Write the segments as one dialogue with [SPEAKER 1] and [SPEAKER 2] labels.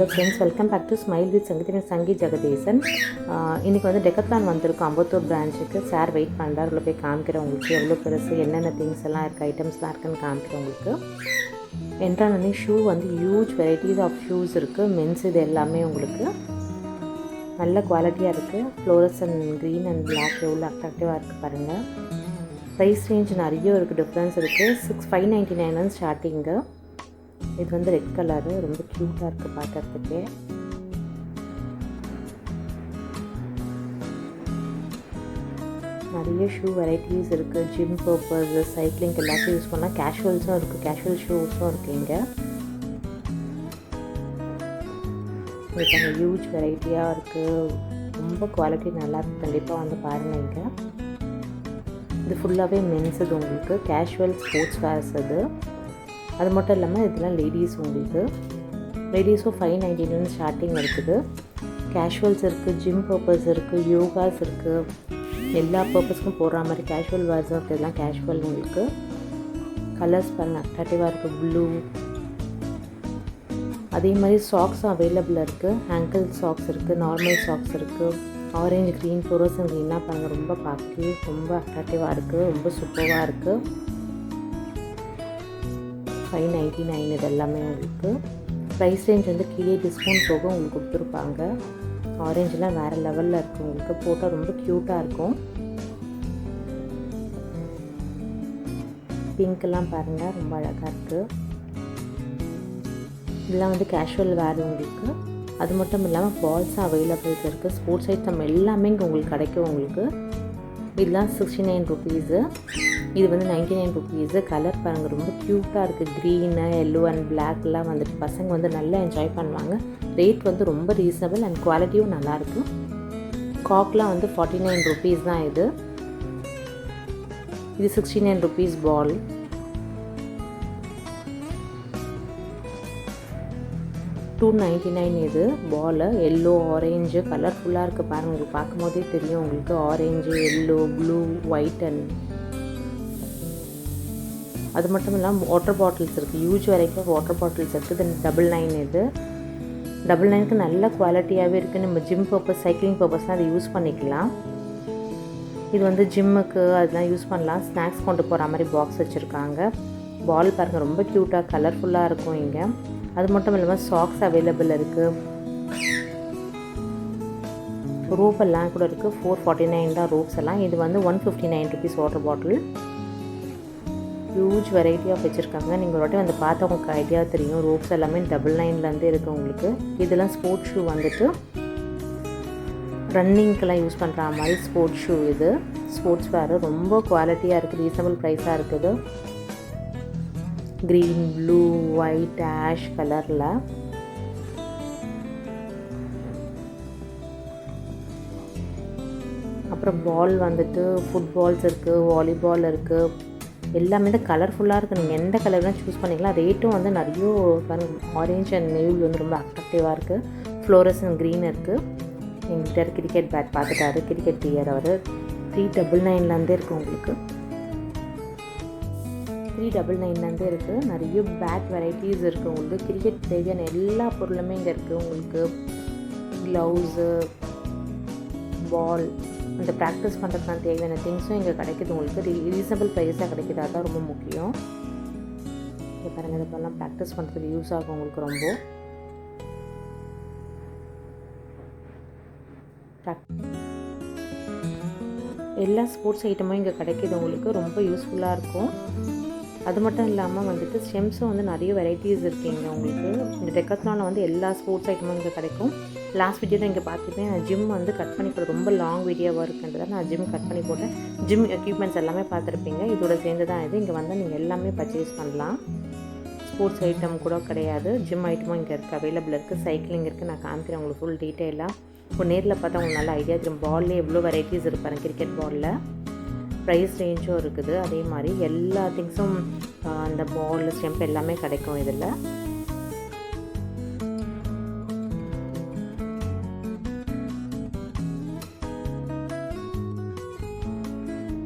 [SPEAKER 1] Hello friends, welcome back to smile with Sangi Jagadeesan. இன்றைக்கி வந்து Decathlon வந்திருக்கும் அம்பத்தூர் பிரான்ச்சுக்கு. சார் வெயிட் பண்ணுறாரு. உள்ள போய் காமிக்கிறேன் உங்களுக்கு எவ்வளோ பெருசு, என்னென்ன திங்ஸ் எல்லாம் இருக்குது, ஐட்டம்ஸ்லாம் இருக்குன்னு காமிக்கிறேன் உங்களுக்கு. என்ட்ரானே ஷூ வந்து ஹியூஜ் வெரைட்டிஸ் ஆஃப் ஷூஸ் இருக்குது. மென்ஸ் இது எல்லாமே உங்களுக்கு நல்ல குவாலிட்டியாக இருக்குது. ஃப்ளோரசன்ட் க்ரீன் அண்ட் பிளாக் எவ்வளோ அட்ராக்டிவாக இருக்குது பாருங்கள். ப்ரைஸ் ரேஞ்ச் நிறைய இருக்குது, டிஃப்ரென்ஸ் இருக்குது. 599 ஸ்டார்டிங்கு. இது வந்து ரெட் கலரு, ரொம்ப க்யூட்டாக இருக்குது பார்க்குறதுக்கு. நிறைய ஷூ வெரைட்டிஸ் இருக்குது. ஜிம் பர்பஸ், சைக்கிளிங் எல்லாத்தையும் யூஸ் பண்ணால். கேஷுவல்ஸும் இருக்குது, கேஷுவல் ஷூஸும் இருக்குது இங்கே. இது ஹியூஜ் வெரைட்டியாக இருக்குது, ரொம்ப குவாலிட்டி நல்லாயிருக்கு. கண்டிப்பாக வந்து பாருங்கள் இங்கே. இது ஃபுல்லாகவே மென்ஸ். இது உங்களுக்கு கேஷுவல் ஸ்போர்ட்ஸ் வேர்ஸ். அது மட்டும் இல்லாமல் இதெல்லாம் லேடிஸ். உங்களுக்கு லேடிஸும் 599 ஸ்டார்டிங் இருக்குது. கேஷுவல்ஸ் இருக்குது, ஜிம் பர்பஸ் இருக்குது, யோகாஸ் இருக்குது. எல்லா பர்பஸ்க்கும் போடுற மாதிரி கேஷுவல் வேர்ஸும் இருக்குது. இதெல்லாம் கேஷுவல். உங்களுக்கு கலர்ஸ் பாருங்கள், அட்ராக்டிவாக இருக்குது. ப்ளூ, அதே மாதிரி சாக்ஸும் அவைலபிளாக இருக்குது. ஆங்கிள் சாக்ஸ் இருக்குது, நார்மல் சாக்ஸ் இருக்குது. ஆரஞ்சு க்ரீன், ஃப்ளோரசன்ட் க்ரீனாக பாருங்கள். ரொம்ப பார்க்க ரொம்ப அட்ராக்டிவாக இருக்குது, ரொம்ப சூப்பராக இருக்குது. 599 இது எல்லாமே உங்களுக்கு. ப்ரைஸ் ரேஞ்ச் வந்து கீழே டிஸ்கவுண்ட் போக உங்களுக்கு கொடுத்துருப்பாங்க. ஆரஞ்சுலாம் வேறு லெவலில் இருக்குது. உங்களுக்கு போட்டால் ரொம்ப க்யூட்டாக இருக்கும். பிங்க்கெல்லாம் பாருங்கள், ரொம்ப அழகாக இருக்குது. இதெல்லாம் வந்து கேஷுவல் வேர் உங்களுக்கு. அது மட்டும் இல்லாமல் பால்ஸும் அவைலபிள்ஸ் இருக்குது. ஸ்போர்ட்ஸ் ஐட்டம் எல்லாமே இங்கே உங்களுக்கு கிடைக்கும். உங்களுக்கு இதெல்லாம் 69 ருபீஸு. இது வந்து 99 ருபீஸு. கலர் பாருங்கள், ரொம்ப க்யூட்டாக இருக்குது. க்ரீனு, எல்லோ அண்ட் பிளாக்லாம் வந்துட்டு பசங்க வந்து நல்லா என்ஜாய் பண்ணுவாங்க. ரேட் வந்து ரொம்ப ரீசனபிள் அண்ட் குவாலிட்டியும் நல்லாயிருக்கு. காக்லாம் வந்து 49 ருபீஸ் தான். இது 69 ருபீஸ் பால். $299 இது பால். எல்லோ, ஆரேஞ்சு கலர்ஃபுல்லாக இருக்குது பாருங்கள். உங்களுக்கு பார்க்கும் போதே தெரியும் உங்களுக்கு. Orange, yellow, blue, white and அது மட்டும் இல்லாமல் வாட்டர் பாட்டில்ஸ் இருக்குது. ஹியூஜ் வரைக்கும் வாட்டர் பாட்டில்ஸ் இருக்குது. தென் 99 இது. 99க்கு நல்ல குவாலிட்டியாகவே இருக்குது. நம்ம ஜிம் பர்பஸ், சைக்கிளிங் பர்பஸ்லாம் அதை யூஸ் பண்ணிக்கலாம். இது வந்து ஜிம்முக்கு அதெல்லாம் யூஸ் பண்ணலாம். ஸ்நாக்ஸ் கொண்டு போகிற மாதிரி பாக்ஸ் வச்சுருக்காங்க. பால் பாருங்கள், ரொம்ப க்யூட்டாக கலர்ஃபுல்லாக இருக்கும் இங்கே. அது மட்டும் இல்லாமல் சாக்ஸ் அவைலபிள் இருக்குது. ரோப் எல்லாம் கூட இருக்குது. 449 தான் ரோப்ஸ் எல்லாம். இது வந்து 159 rupees water bottle. Huge variety of வச்சுருக்காங்க. நீங்கள் ஒரு வாட்டி வந்து பார்த்தா உங்களுக்கு ஐடியா தெரியும். ரோப்ஸ் எல்லாமே 99லேருந்து இருக்குது உங்களுக்கு. இதெல்லாம் ஸ்போர்ட்ஸ் ஷூ வந்துட்டு ரன்னிங்க்கெல்லாம் யூஸ் பண்ணுற மாதிரி ஸ்போர்ட்ஸ் ஷூ. இது ஸ்போர்ட்ஸ் வேறு, ரொம்ப குவாலிட்டியாக இருக்குது, ரீசனபிள் ப்ரைஸாக இருக்குது. க்ரீன், ப்ளூ, ஒயிட், ஆஷ் கலரில். அப்புறம் பால் வந்துட்டு ஃபுட்பால்ஸ் இருக்குது, வாலிபால் இருக்குது. எல்லாமே தான் கலர்ஃபுல்லாக இருக்குது. நீங்கள் எந்த கலர்லாம் சூஸ் பண்ணிக்கலாம். ரேட்டும் வந்து நிறைய ஆரேஞ்ச் அண்ட் நேவி வந்து ரொம்ப அட்ராக்டிவாக இருக்குது. ஃப்ளோரசன்ட் க்ரீன் இருக்குது. எங்கிட்ட கிரிக்கெட் பேட் பார்த்துட்டாரு, கிரிக்கெட் பிளேயர் அவர். 399லேருந்தே இருக்குது உங்களுக்கு. 399லேருந்தே இருக்குது. நிறைய பேட் வெரைட்டிஸ் இருக்குது உங்களுக்கு. கிரிக்கெட் தேவையான எல்லா பொருளுமே இங்கே இருக்குது உங்களுக்கு. க்ளவுஸு, பால், அந்த ப்ராக்டிஸ் பண்ணுறதுக்கான தேவையான திங்ஸும் இங்கே கிடைக்கிது உங்களுக்கு. ரீசனபிள் ப்ரைஸாக கிடைக்கிது, அதுதான் ரொம்ப முக்கியம். இங்கே பாருங்கள், இதுக்கெல்லாம் ப்ராக்டிஸ் பண்ணுறதுக்கு யூஸ் ஆகும் உங்களுக்கு. ரொம்ப எல்லா ஸ்போர்ட்ஸ் ஐட்டமும் இங்கே கிடைக்கிது உங்களுக்கு. ரொம்ப யூஸ்ஃபுல்லாக இருக்கும். அது மட்டும் இல்லாமல் வந்துட்டு ஸ்டெம்ஸும் வந்து நிறைய வெரைட்டிஸ் இருக்குங்க உங்களுக்கு. இந்த டெக்கத்லானில் வந்து எல்லா ஸ்போர்ட்ஸ் ஐட்டமும் இங்கே கிடைக்கும். லாஸ்ட் வீடியோவில் இங்கே பார்த்துப்பேன். நான் ஜிம் வந்து கட் பண்ணி போட ரொம்ப லாங் வீடியோவாக இருக்குன்றதை நான் ஜிம் கட் பண்ணி போட்டேன். ஜிம் எக்யூப்மெண்ட்ஸ் எல்லாமே பார்த்துருப்பீங்க. இதோட சேர்ந்து தான் இது. இங்கே வந்து நீங்கள் எல்லாமே பர்ச்சேஸ் பண்ணலாம். ஸ்போர்ட்ஸ் ஐட்டம் கூட கிடையாது, ஜிம் ஐட்டமும் இங்கே இருக்குது, அவைலபிள் இருக்குது. சைக்கிளிங் இருக்குது. நான் காமிக்கிறேன் உங்களுக்கு ஃபுல் டீட்டெயிலாக. இப்போ நேரில் பார்த்தா உங்களுக்கு நல்ல ஐடியா தெரியும். பால்லே எவ்வளோ வெரைட்டிஸ் இருப்பாங்க கிரிக்கெட் பாலில். ப்ரைஸ் ரேஞ்சும் இருக்குது. அதே மாதிரி எல்லா திங்ஸும் அந்த பால், ஸ்டெம்ப் எல்லாமே கிடைக்கும் இதில்.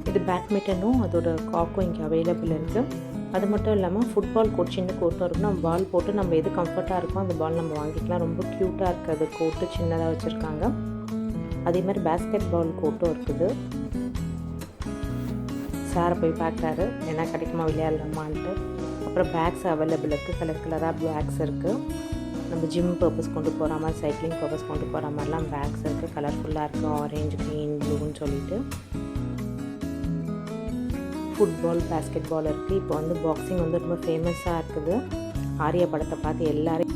[SPEAKER 1] இது பேட்மிண்டனும் அதோட காக்கும் இங்கே அவைலபிள் இருக்குது. அது மட்டும் இல்லாமல் ஃபுட்பால் கோர்ட் சின்ன கோர்ட்டும் இருக்கும். நம்ம பால் போட்டு நம்ம எது கம்ஃபர்ட்டாக இருக்கோ அந்த பால் நம்ம வாங்கிக்கலாம். ரொம்ப க்யூட்டாக இருக்குது. கோர்ட்டு சின்னதாக வச்சுருக்காங்க. அதே மாதிரி பேஸ்கெட் பால் கோர்ட்டும் இருக்குது. சாரை போய் பார்க்குறாரு என்ன கிடைக்குமா விளையாடலாமான்ட்டு. அப்புறம் பேக்ஸ் அவைலபிள் இருக்குது. கலர் கலராக பேக்ஸ் இருக்குது. நம்ம ஜிம் பர்பஸ் கொண்டு போகிற மாதிரி, சைக்கிளிங் பர்பஸ் கொண்டு போகிற மாதிரிலாம் பேக்ஸ் இருக்குது. கலர்ஃபுல்லாக இருக்குது. ஆரஞ்சு, க்ரீன், ப்ளூன்னு சொல்லிட்டு ஃபுட்பால், பேஸ்கெட் பால் இருக்குது. இப்போ வந்து பாக்ஸிங் வந்து ரொம்ப ஃபேமஸாக இருக்குது. ஆரியா படத்தை பார்த்து எல்லோரும்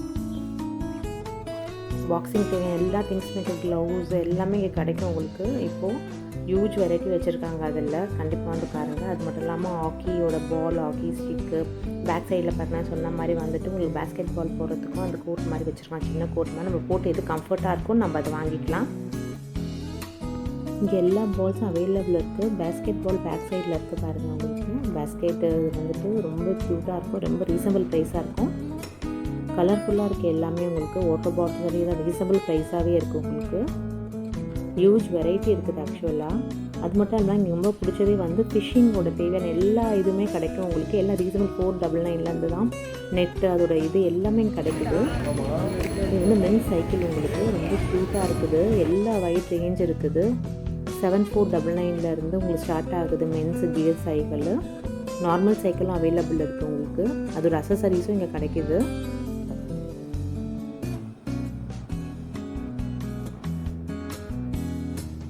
[SPEAKER 1] பாக்ஸிங் தேவையான எல்லா திங்ஸுமே இருக்குது. க்ளவுஸ் எல்லாமே இங்கே கிடைக்கும் உங்களுக்கு. இப்போது ஹியூஜ் வெரைட்டி வச்சுருக்காங்க. அதில் கண்டிப்பாக வந்து பாருங்கள். அது மட்டும் இல்லாமல் ஹாக்கியோட பால், ஹாக்கி ஸ்டிக்கு, பேக் சைடில் பார்த்தீங்கன்னா சொன்ன மாதிரி வந்துட்டு உங்களுக்கு பேஸ்கெட் பால் போடுறதுக்கும் அந்த கோர்ட் மாதிரி வச்சுருக்காங்க. சின்ன கோர்ட் மாதிரி நம்ம போட்டு எது கம்ஃபர்ட்டாக இருக்கும் நம்ம அதை வாங்கிக்கலாம். இங்கே எல்லா பால்ஸும் அவைலபிள் இருக்குது. பேஸ்கெட் பால் பேக் சைடில் இருக்குது பாருங்கள். உங்களுக்கு பேஸ்கெட்டு வந்துட்டு ரொம்ப க்யூட்டாக இருக்கும். ரொம்ப ரீசனபிள் ப்ரைஸாக இருக்கும். கலர்ஃபுல்லாக இருக்குது எல்லாமே உங்களுக்கு. வாட்டர் பாட்டில் சரி தான் ரீசனபிள் ப்ரைஸாகவே இருக்குது உங்களுக்கு. ஹியூஜ் வெரைட்டி இருக்குது ஆக்சுவலாக. அது மட்டும் இல்லாமல் இங்கே ரொம்ப பிடிச்சதே வந்து ஃபிஷ்ஷிங்கோட தேவையான எல்லா இதுவுமே கிடைக்கும் உங்களுக்கு. எல்லாம் ரீசனபிள் 499 தான். நெட்டு அதோட இது எல்லாமே கிடைக்குது. இது வந்து மென்ஸ் சைக்கிள் உங்களுக்கு ரொம்ப க்யூட்டாக இருக்குது. எல்லா வைட் ரேஞ்ச் இருக்குது. 7499 உங்களுக்கு ஸ்டார்ட் ஆகுது மென்ஸ் கியர் சைக்கிள். நார்மல் சைக்கிளும் அவைலபிள் இருக்குது உங்களுக்கு. அதோட அசசரிஸும் இங்கே கிடைக்கிது.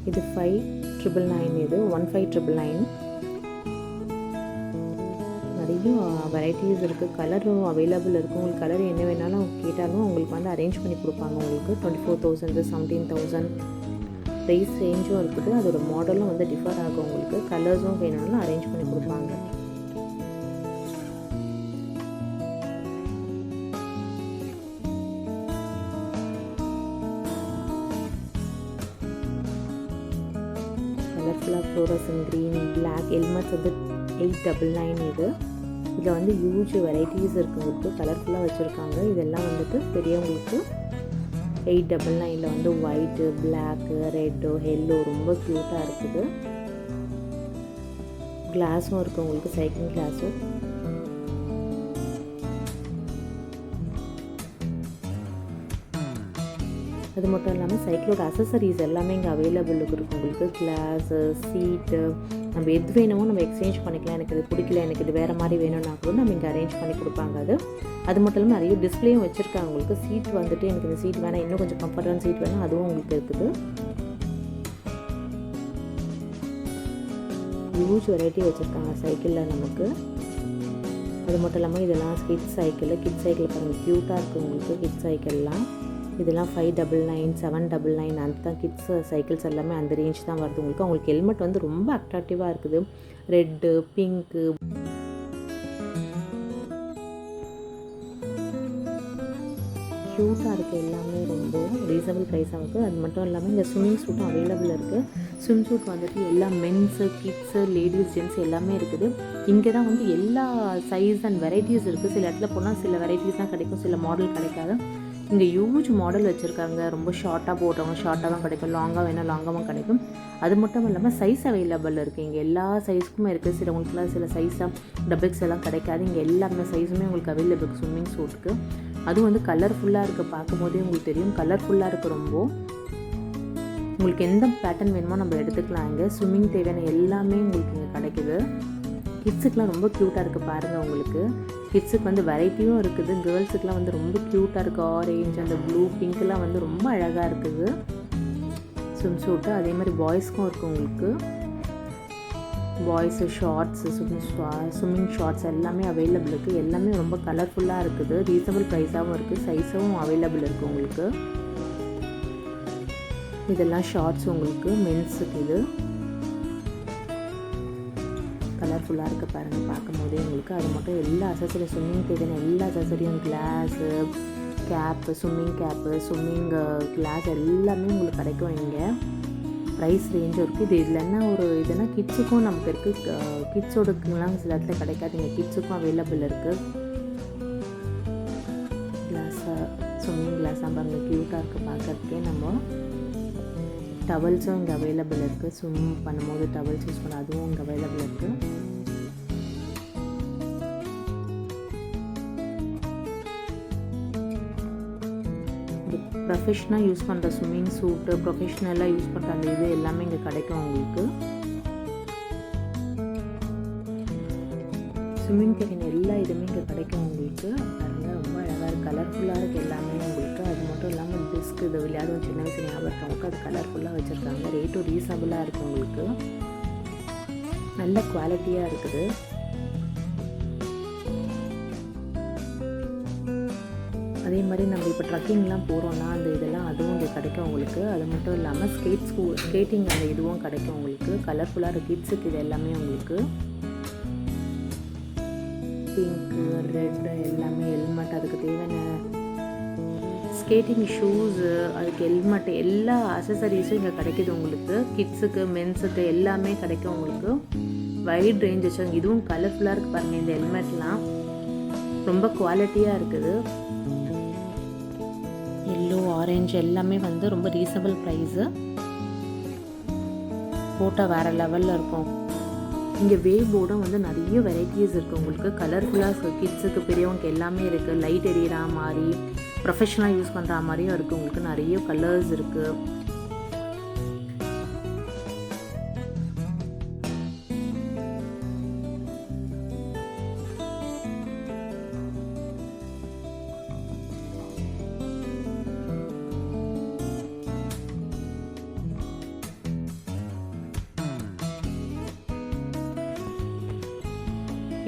[SPEAKER 1] இது 5999. இது 1599. நிறைய வெரைட்டிஸ் இருக்குது. கலரும் அவைலபிள் இருக்குது. உங்களுக்கு கலர் என்ன வேணாலும் கேட்டாலும் உங்களுக்கு வந்து அரேஞ்ச் பண்ணி கொடுப்பாங்க. உங்களுக்கு 24,000, 17,000 ப்ரைஸ் ரேஞ்சும் இருக்குது. அதோட மாடலும் வந்து டிஃபர் ஆகும் உங்களுக்கு. கலர்ஸும் வேணும்னாலும் அரேஞ்ச் பண்ணி கொடுப்பாங்க. கலர்ஃபுல்லாக ஃப்ளோரசன் க்ரீன், பிளாக் ஹெல்மெட்ஸ் வந்து 899. இது இதில் வந்து ஹியூஜ் வெரைட்டிஸ் இருக்குது உங்களுக்கு. கலர்ஃபுல்லாக வச்சுருக்காங்க. இதெல்லாம் வந்துட்டு பெரியவங்களுக்கு 899 வந்து ஒயிட்டு, பிளாக்கு, ரெட்டு, எல்லோ ரொம்ப க்யூட்டாக இருக்குது. கிளாஸும் இருக்குது உங்களுக்கு. சைக்கிள் கிளாஸும். அது மட்டும் இல்லாமல் சைக்கிளோட அசசரிஸ் எல்லாமே இங்கே அவைலபிள் இருக்குது உங்களுக்கு. கிளாஸு, சீட்டு, நம்ம எது வேணுமோ நம்ம எக்ஸ்சேஞ்ச் பண்ணிக்கலாம். எனக்கு இது பிடிக்கல, எனக்கு இது வேறு மாதிரி வேணும்னா கூட நம்ம இங்கே அரேஞ்ச் பண்ணி கொடுப்பாங்க. அது மட்டும் இல்லாமல் நிறைய டிஸ்பிளேயும் வச்சுருக்காங்க உங்களுக்கு. சீட் வந்துட்டு எனக்கு இந்த சீட் வேணாம், இன்னும் கொஞ்சம் கம்ஃபர்டான சீட் வேணும், அதுவும் உங்களுக்கு இருக்குது. ஹியூஜ் வெரைட்டி வச்சுருக்காங்க சைக்கிளில் நமக்கு. அது மட்டும் இல்லாமல் இதெல்லாம் கிட்ஸ் சைக்கிள் பாருங்கள் க்யூட்டாக இருக்குது உங்களுக்கு. கிட்ஸ் சைக்கிள்லாம் இதெல்லாம் 599, 799 அந்த தான் கிட்ஸ் சைக்கிள்ஸ் எல்லாமே அந்த ரேஞ்ச் தான் வருது உங்களுக்கு. அவங்களுக்கு ஹெல்மெட் வந்து ரொம்ப அட்ராக்டிவாக இருக்குது. ரெட்டு, பிங்க்கு, க்யூட்டாக இருக்குது. எல்லாமே ரொம்ப ரீசனபிள் ப்ரைஸாக இருக்குது. அது மட்டும் இல்லாமல் இந்த ஸ்விம்மிங் சூட்டும் அவைலபிள் இருக்குது. ஸ்விம் சூட் வந்துட்டு எல்லா மென்ஸு, கிட்ஸு, லேடிஸ், ஜென்ட்ஸ் எல்லாமே இருக்குது. இங்கே தான் வந்து எல்லா சைஸ் அண்ட் வெரைட்டிஸ் இருக்குது. சில இடத்துல போனால் சில வெரைட்டிஸ் தான் கிடைக்கும், சில மாடல் கிடைக்காது. இங்கே ஹியூஜ் மாடல் வச்சுருக்காங்க. ரொம்ப ஷார்ட்டாக போட்டவங்க ஷார்ட்டாக தான் கிடைக்கும், லாங்காக வேணால் லாங்காகவும் கிடைக்கும். அது மட்டும் இல்லாமல் சைஸ் அவைலபிள் இருக்குது. இங்கே எல்லா சைஸ்க்குமே இருக்குது. சிலவங்களுக்குலாம் சில சைஸாக டபுள்ஸ் எல்லாம் கிடைக்காது. இங்கே எல்லாமே சைஸுமே உங்களுக்கு அவைலபிள் ஸ்விம்மிங் சூட்டுக்கு. அதுவும் வந்து கலர்ஃபுல்லாக இருக்குது. பார்க்கும் போதே உங்களுக்கு தெரியும் கலர்ஃபுல்லாக இருக்குது ரொம்ப. உங்களுக்கு எந்த பேட்டர்ன் வேணுமோ நம்ம எடுத்துக்கலாம். இங்கே ஸ்விம்மிங் தேவையான எல்லாமே உங்களுக்கு இங்கே கிடைக்குது. கிட்ஸுக்கெலாம் ரொம்ப க்யூட்டாக இருக்குது பாருங்கள் உங்களுக்கு. கிட்ஸுக்கு வந்து வெரைட்டியும் இருக்குது. கேர்ள்ஸுக்கெலாம் வந்து ரொம்ப க்யூட்டாக இருக்குது. ஆரேஞ்ச், அந்த ப்ளூ, பிங்க்லாம் வந்து ரொம்ப அழகாக இருக்குது ஸ்விம் சூட்டு. அதே மாதிரி பாய்ஸ்க்கும் இருக்குது உங்களுக்கு. பாய்ஸு ஷார்ட்ஸு, ஸ்விம்மிங் ஷார்ட்ஸ் எல்லாமே அவைலபிள் இருக்குது. எல்லாமே ரொம்ப கலர்ஃபுல்லாக இருக்குது. ரீசனபிள் ப்ரைஸாகவும் இருக்குது. சைஸும் அவைலபிள் இருக்குது உங்களுக்கு. இதெல்லாம் ஷார்ட்ஸ் உங்களுக்கு மென்ஸுக்கு. இது கலர்ஃபுல்லாக இருக்குது பாருங்கள் பார்க்கும் போதே உங்களுக்கு. அது மட்டும் எல்லா அசசரியும் ஸ்விம்மிங் தேவையான எல்லா அசசரியும் glass, cap, swimming cap, swimming glass எல்லாமே உங்களுக்கு கிடைக்கும் இங்கே. ப்ரைஸ் ரேஞ்சும் இருக்குது. இது இதில் என்ன ஒரு இதுனா கிட்ஸுக்கும் நமக்கு இருக்குது. கிட்ஸோடக்குலாம் சில இடத்துல கிடைக்காது. இங்கே கிட்ஸுக்கும் அவைலபிள் இருக்குது. கிளாஸாக ஸ்விம்மிங் கிளாஸாக பாருங்கள் க்யூட்டாக இருக்குது பார்க்குறதுக்கே. நம்ம டவல்ஸும் இங்கே அவைலபிள் இருக்குது. ஸ்விம் பண்ணும்போது டவல்ஸ் யூஸ் பண்ண அதுவும் இங்கே அவைலபிள் இருக்குது. ப்ரொஃபஷ்னலாக யூஸ் பண்ணுற ஸ்விம்மிங் சூட்டு, ப்ரொஃபஷ்னலாக யூஸ் பண்ணுற அந்த இது எல்லாமே இங்கே கிடைக்கும் உங்களுக்கு. ஸ்விம்மிங் தெரியும் எல்லா இதுவுமே இங்கே கிடைக்கும் உங்களுக்கு. பாருங்கள், ரொம்ப அழகாக இருக்குது, கலர்ஃபுல்லாக இருக்குது எல்லாமே உங்களுக்கு. அது மட்டும் இல்லாமல் டிஸ்க் இது விளையாடும் சின்ன வயசு ஞாபகம் இருக்கவங்களுக்கு அது கலர்ஃபுல்லாக வச்சுருக்காங்க. ரேட்டும் ரீசனபுளாக இருக்குது உங்களுக்கு, நல்ல குவாலிட்டியாக இருக்குது. அதே மாதிரி நம்ம இப்போ ட்ரக்கிங்லாம் போகிறோன்னா அந்த இதெல்லாம் அதுவும் இங்கே கிடைக்கும் உங்களுக்கு. அது மட்டும் இல்லாமல் ஸ்கேட்டிங் அந்த இதுவும் கிடைக்கும் உங்களுக்கு. கலர்ஃபுல்லாக இருக்குது கிட்ஸுக்கு இது எல்லாமே உங்களுக்கு. பிங்க்கு, ரெட்டு எல்லாமே ஹெல்மெட், அதுக்கு தேவையான ஸ்கேட்டிங் ஷூஸு, அதுக்கு ஹெல்மெட்டு, எல்லா அசசரிஸும் இங்கே கிடைக்கிது உங்களுக்கு. கிட்ஸுக்கு, மென்ஸுக்கு எல்லாமே கிடைக்கும் உங்களுக்கு. வைட் ரேஞ்ச் வச்சுருங்க. இதுவும் கலர்ஃபுல்லாக இருக்குது பாருங்கள். இந்த ஹெல்மெட்லாம் ரொம்ப குவாலிட்டியாக இருக்குது. எல்லோ, ஆரஞ்சு எல்லாமே வந்து ரொம்ப ரீசனபிள் ப்ரைஸு. ஃபோட்டோ வேறு லெவலில் இருக்கும். இங்கே வேவ் போர்டும் வந்து நிறைய வெரைட்டிஸ் இருக்குது உங்களுக்கு. கலர்ஃபுல்லாக கிட்ஸுக்கு பெரியவங்க எல்லாமே இருக்குது. லைட் எரியிற மாதிரி, ப்ரொஃபஷ்னலாக யூஸ் பண்ணுற மாதிரியும் இருக்குது உங்களுக்கு. நிறைய கலர்ஸ் இருக்குது.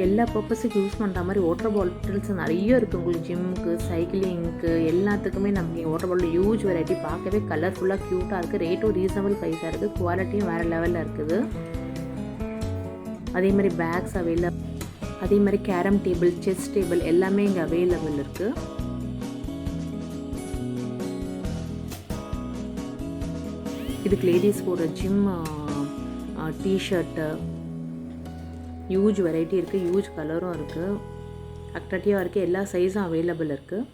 [SPEAKER 1] எல்லா பர்பஸுக்கு யூஸ் பண்ணுற மாதிரி வாட்டர் பாட்டில்ஸ் நிறைய இருக்குது உங்களுக்கு. ஜிம்முக்கு, சைக்கிளிங்க்கு எல்லாத்துக்குமே நமக்கு வாட்டர் பாட்டில் ஹியூஜ் வெரைட்டி. பார்க்கவே கலர்ஃபுல்லாக க்யூட்டாக இருக்குது. ரேட்டும் ரீசனபிள் ப்ரைஸாக இருக்குது. குவாலிட்டியும் வேறு லெவலில் இருக்குது. அதே மாதிரி பேக்ஸ் அவைலபிள். அதே மாதிரி கேரம் டேபிள், செஸ் டேபிள் எல்லாமே இங்கே அவைலபிள் இருக்குது. இதுக்கு லேடிஸ் போடுற ஜிம் டிஷர்ட்டு ஹியூஜ் வெரைட்டி இருக்குது. ஹியூஜ் கலரும் இருக்குது. அட்ராக்டிவாக இருக்குது. எல்லா சைஸும் அவைலபிள் இருக்குது.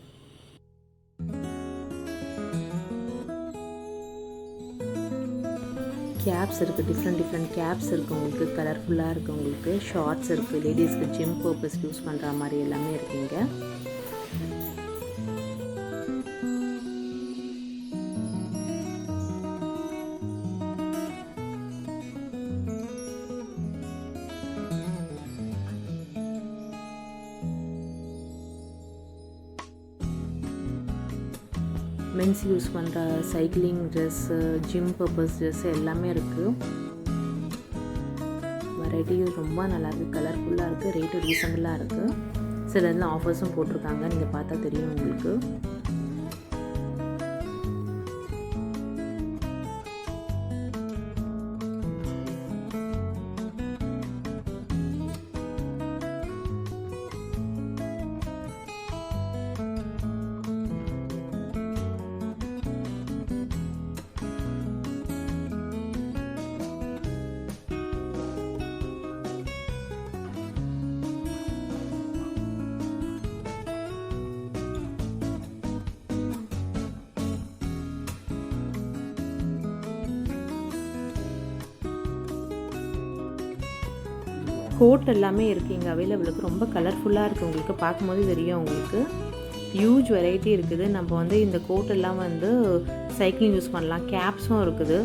[SPEAKER 1] கேப்ஸ் இருக்குது. டிஃப்ரெண்ட் கேப்ஸ் இருக்குது உங்களுக்கு. கலர்ஃபுல்லாக இருக்குது உங்களுக்கு. ஷார்ட்ஸ் இருக்குது. லேடிஸ்க்கு ஜிம் பர்பஸ் யூஸ் பண்ணுற மாதிரி எல்லாமே இருக்குங்க. மென்ஸ் யூஸ் பண்ணுற cycling dress, gym purpose dress எல்லாமே இருக்குது. வெரைட்டி ரொம்ப நல்லாயிருக்கு. கலர்ஃபுல்லாக இருக்குது. ரேட்டு ரீசனபிளாக இருக்குது. சில இதெல்லாம் ஆஃபர்ஸும் போட்டிருக்காங்க. நீங்கள் பார்த்தா தெரியும் உங்களுக்கு. கோட் எல்லாமே இருக்குது இங்கே அவைலபிளுக்கு. ரொம்ப கலர்ஃபுல்லாக இருக்குது உங்களுக்கு. பார்க்கும்போது தெரியும் உங்களுக்கு. ஹியூஜ் வெரைட்டி இருக்குது. நம்ம வந்து இந்த கோட் எல்லாம் வந்து சைக்கிளிங் யூஸ் பண்ணலாம். கேப்ஸும் இருக்குது.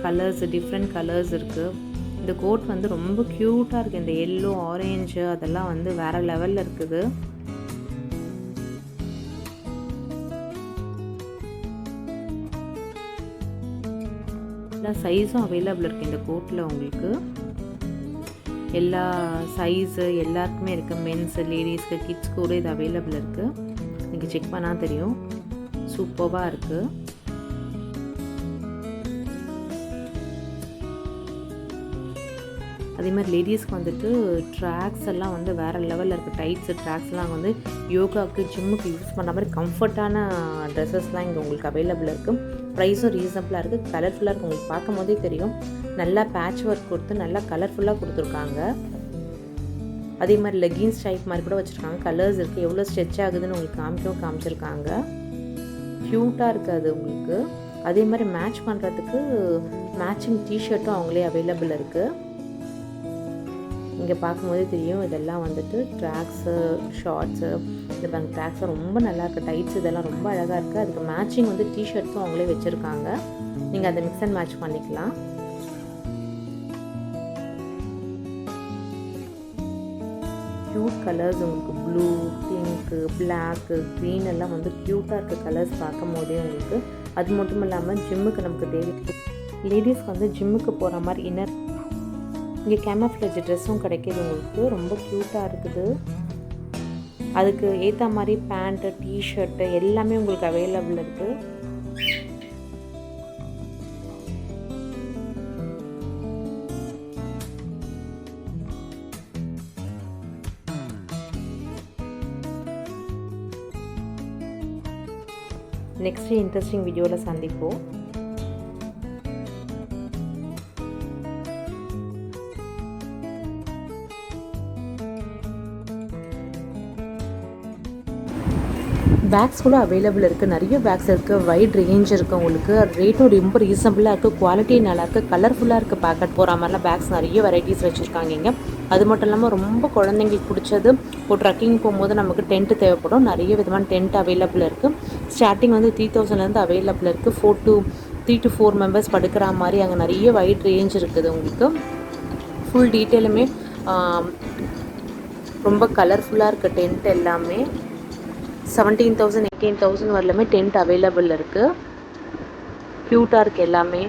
[SPEAKER 1] கலர்ஸ், டிஃப்ரெண்ட் கலர்ஸ் இருக்குது. இந்த கோட் வந்து ரொம்ப க்யூட்டாக இருக்குது. இந்த எல்லோ, ஆரஞ்சு அதெல்லாம் வந்து வேறு லெவலில் இருக்குது. எல்லா சைஸும் அவைலபிள் இருக்குது இந்த கோட்டில் உங்களுக்கு. எல்லா சைஸு எல்லாருக்குமே இருக்குது. மென்ஸு, லேடிஸ்க்கு, கிட்ஸ் கூட இது அவைலபிள் இருக்குது. நீங்கள் செக் பண்ணால் தெரியும். சூப்பராக இருக்குது. அதே மாதிரி லேடிஸ்க்கு வந்துட்டு ட்ராக்ஸ் எல்லாம் வந்து வேறு லெவலில் இருக்குது. டைட்ஸு, ட்ராக்ஸ்லாம் வந்து யோகாவுக்கு, ஜிம்முக்கு யூஸ் பண்ணுற மாதிரி கம்ஃபர்ட்டான ட்ரெஸ்ஸஸ்லாம் இங்கே உங்களுக்கு அவைலபிள் இருக்குது. ப்ரைஸும் ரீசனபிளாக இருக்குது. கலர்ஃபுல்லாக இருக்குது. உங்களுக்கு பார்க்கும் போதே தெரியும். நல்லா பேட்ச் ஒர்க் கொடுத்து நல்லா கலர்ஃபுல்லாக கொடுத்துருக்காங்க. அதே மாதிரி லெகின்ஸ் டைப் மாதிரி கூட வச்சுருக்காங்க. கலர்ஸ் இருக்குது. எவ்வளோ ஸ்ட்ரெச் ஆகுதுன்னு உங்களுக்கு காமிச்சிருக்காங்க. க்யூட்டாக இருக்குது அது உங்களுக்கு. அதே மாதிரி மேட்ச் பண்ணுறதுக்கு மேட்சிங் டிஷர்ட்டும் அவங்களே அவைலபிள் இருக்குது. இங்கே பார்க்கும்போதே தெரியும் இதெல்லாம் வந்துட்டு ட்ராக்ஸு, ஷார்ட்ஸு. இந்த பாருங்க ட்ராக்ஸு ரொம்ப நல்லாயிருக்கு. டைட்ஸ் இதெல்லாம் ரொம்ப அழகாக இருக்குது. அதுக்கு மேட்சிங் வந்து டிஷர்ட்ஸும் அவங்களே வச்சுருக்காங்க. நீங்கள் அதை மிக்ஸ் அண்ட் மேட்ச் பண்ணிக்கலாம். க்யூட் கலர்ஸ் உங்களுக்கு ப்ளூ, பிங்க்கு, பிளாக்கு, க்ரீன் எல்லாம் வந்து க்யூட்டாக இருக்க கலர்ஸ் பார்க்கும் போதே உங்களுக்கு. அது மட்டும் இல்லாமல் ஜிம்முக்கு நமக்கு தேவை லேடிஸ்க்கு வந்து ஜிம்முக்கு போகிற மாதிரி இன்னர் இங்கே கேமஃப்ளேஜ் ட்ரெஸ்ஸும் கிடைக்கிது உங்களுக்கு. ரொம்ப க்யூட்டாக இருக்குது. அதுக்கு ஏற்ற மாதிரி பேண்ட்டு, டிஷர்ட்டு எல்லாமே உங்களுக்கு அவைலபிள் இருக்குது. நெக்ஸ்ட் இன்ட்ரெஸ்டிங் வீடியோவில் சந்திப்போம். பேக்ஸ் கூட அவைலபிள் இருக்குது. நிறைய பேக்ஸ் இருக்குது. வைட் ரேஞ்ச் இருக்குது உங்களுக்கு. ரேட்டும் ரொம்ப ரீசனபிளாக இருக்குது. குவாலிட்டி நல்லாயிருக்கு. கலர்ஃபுல்லாக இருக்குது. பேக்கெட் போகிற மாதிரிலாம் பேக்ஸ் நிறைய வெரைட்டிஸ் வச்சுருக்காங்க இங்கே. அது மட்டும் இல்லாமல் ரொம்ப குழந்தைங்களுக்கு பிடிச்சது ஒரு ட்ரக்கிங் போகும்போது நமக்கு டென்ட்டு தேவைப்படும். நிறைய விதமான டென்ட் அவைலபிள் இருக்குது. ஸ்டார்டிங் வந்து 3000லேருந்து அவைலபிள் இருக்குது. 3 to 4 மெம்பர்ஸ் படுக்கிற மாதிரி அங்கே நிறைய வைட் ரேஞ்ச் இருக்குது உங்களுக்கு. ஃபுல் டீட்டெயிலுமே ரொம்ப கலர்ஃபுல்லாக இருக்குது. டென்ட் எல்லாமே 17,000 18,000 வரலுமே டென்ட் அவைலபிள் இருக்குது. க்யூட்டாக இருக்குது எல்லாமே.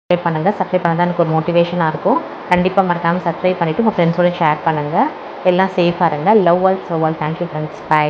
[SPEAKER 1] சப்ஸ்கிரைப் பண்ணுங்கள். சப்ஸ்கிரைப் பண்ணால் தான் எனக்கு ஒரு மோட்டிவேஷனாக இருக்கும். கண்டிப்பாக மறக்காமல் சப்ஸ்கிரைப் பண்ணிவிட்டு உங்கள் ஃப்ரெண்ட்ஸோடு ஷேர் பண்ணுங்கள். எல்லாம் சேஃபாக இருங்க. Love all, so all. Thank you friends. By.